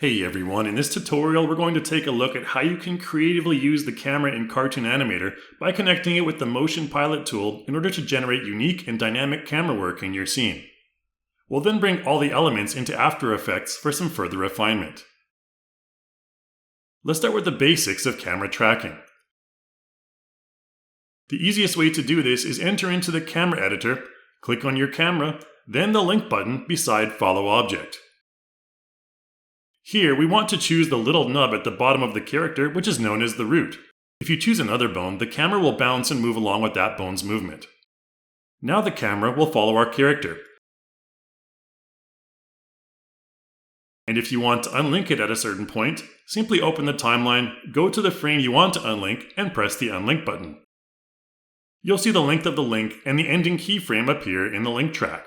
Hey everyone, in this tutorial we're going to take a look at how you can creatively use the camera in Cartoon Animator by connecting it with the Motion Pilot tool in order to generate unique and dynamic camera work in your scene. We'll then bring all the elements into After Effects for some further refinement. Let's start with the basics of camera tracking. The easiest way to do this is enter into the camera editor, click on your camera, then the link button beside Follow Object. Here, we want to choose the little nub at the bottom of the character, which is known as the root. If you choose another bone, the camera will bounce and move along with that bone's movement. Now the camera will follow our character. And if you want to unlink it at a certain point, simply open the timeline, go to the frame you want to unlink, and press the Unlink button. You'll see the length of the link and the ending keyframe appear in the link track.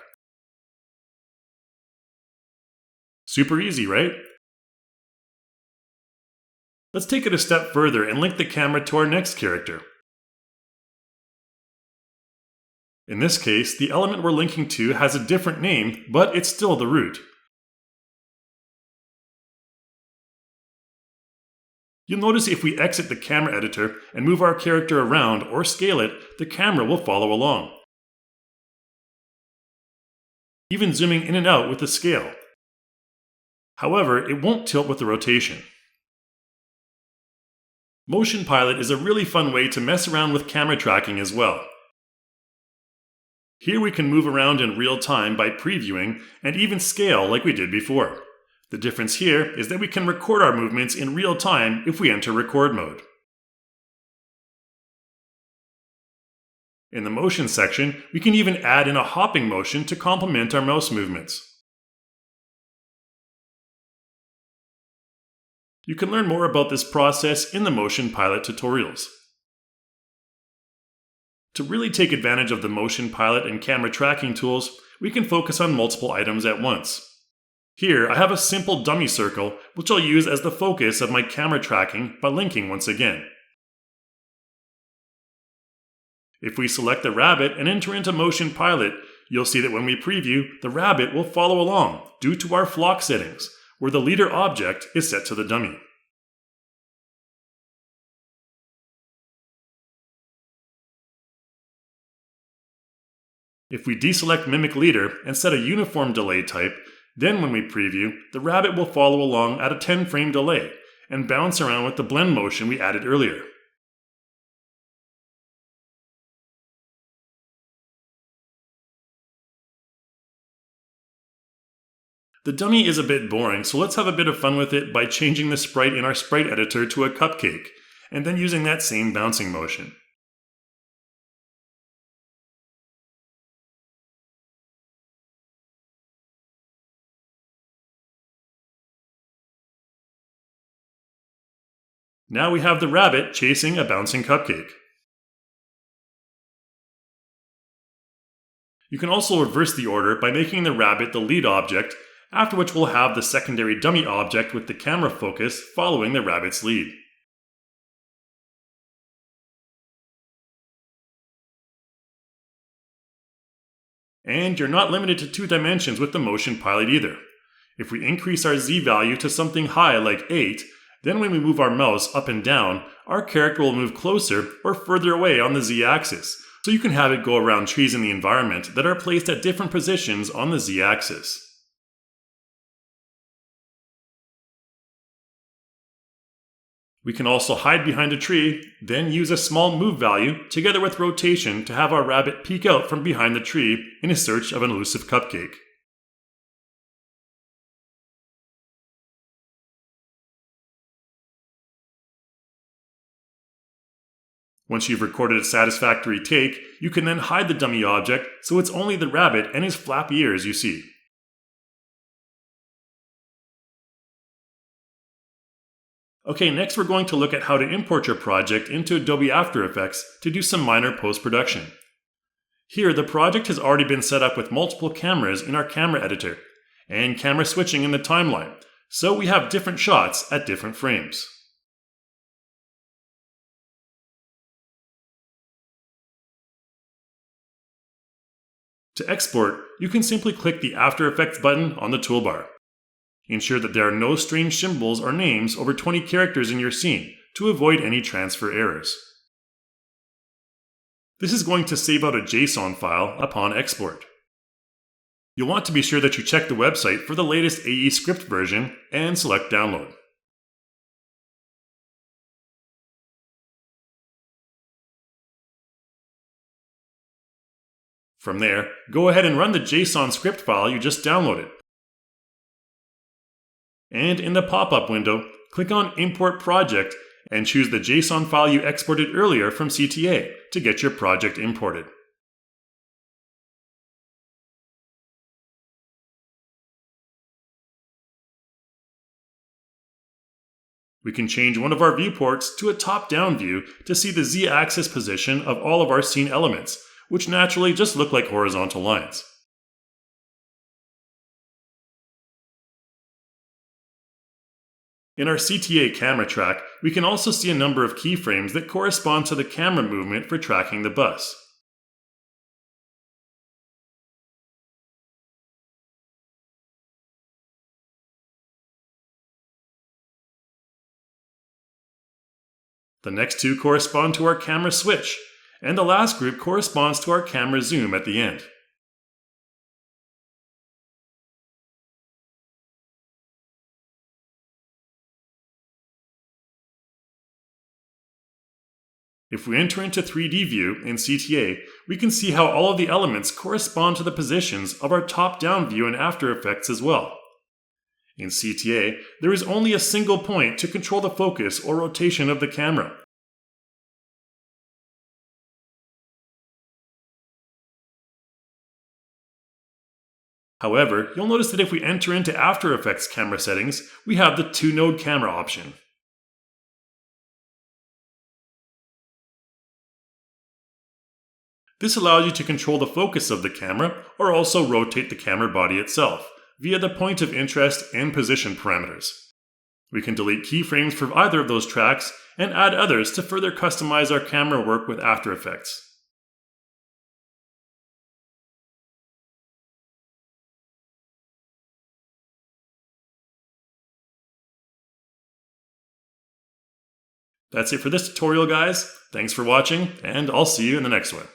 Super easy, right? Let's take it a step further and link the camera to our next character. In this case, the element we're linking to has a different name, but it's still the root. You'll notice if we exit the camera editor and move our character around or scale it, the camera will follow along, even zooming in and out with the scale. However, it won't tilt with the rotation. Motion Pilot is a really fun way to mess around with camera tracking as well. Here we can move around in real time by previewing and even scale like we did before. The difference here is that we can record our movements in real time if we enter record mode. In the motion section, we can even add in a hopping motion to complement our mouse movements. You can learn more about this process in the Motion Pilot tutorials. To really take advantage of the Motion Pilot and camera tracking tools, we can focus on multiple items at once. Here, I have a simple dummy circle, which I'll use as the focus of my camera tracking by linking once again. If we select the rabbit and enter into Motion Pilot, you'll see that when we preview, the rabbit will follow along due to our flock settings, where the leader object is set to the dummy. If we deselect Mimic Leader and set a uniform delay type, then when we preview, the rabbit will follow along at a 10-frame delay and bounce around with the blend motion we added earlier. The dummy is a bit boring, so let's have a bit of fun with it by changing the sprite in our sprite editor to a cupcake, and then using that same bouncing motion. Now we have the rabbit chasing a bouncing cupcake. You can also reverse the order by making the rabbit the lead object, after which we'll have the secondary dummy object with the camera focus following the rabbit's lead. And you're not limited to 2 dimensions with the Motion Pilot either. If we increase our Z value to something high like 8, then when we move our mouse up and down, our character will move closer or further away on the Z axis, so you can have it go around trees in the environment that are placed at different positions on the Z axis. We can also hide behind a tree, then use a small move value together with rotation to have our rabbit peek out from behind the tree in a search of an elusive cupcake. Once you've recorded a satisfactory take, you can then hide the dummy object so it's only the rabbit and his flappy ears you see. Okay, next we're going to look at how to import your project into Adobe After Effects to do some minor post-production. Here, the project has already been set up with multiple cameras in our camera editor, and camera switching in the timeline, so we have different shots at different frames. To export, you can simply click the After Effects button on the toolbar. Ensure that there are no strange symbols or names over 20 characters in your scene to avoid any transfer errors. This is going to save out a JSON file upon export. You'll want to be sure that you check the website for the latest AE script version and select Download. From there, go ahead and run the JSON script file you just downloaded. And in the pop-up window, click on Import Project and choose the JSON file you exported earlier from CTA to get your project imported. We can change one of our viewports to a top-down view to see the Z-axis position of all of our scene elements, which naturally just look like horizontal lines. In our CTA camera track, we can also see a number of keyframes that correspond to the camera movement for tracking the bus. The next two correspond to our camera switch, and the last group corresponds to our camera zoom at the end. If we enter into 3D view in CTA, we can see how all of the elements correspond to the positions of our top-down view in After Effects as well. In CTA, there is only a single point to control the focus or rotation of the camera. However, you'll notice that if we enter into After Effects camera settings, we have the 2-node camera option. This allows you to control the focus of the camera or also rotate the camera body itself via the point of interest and position parameters. We can delete keyframes from either of those tracks and add others to further customize our camera work with After Effects. That's it for this tutorial, guys. Thanks for watching, and I'll see you in the next one.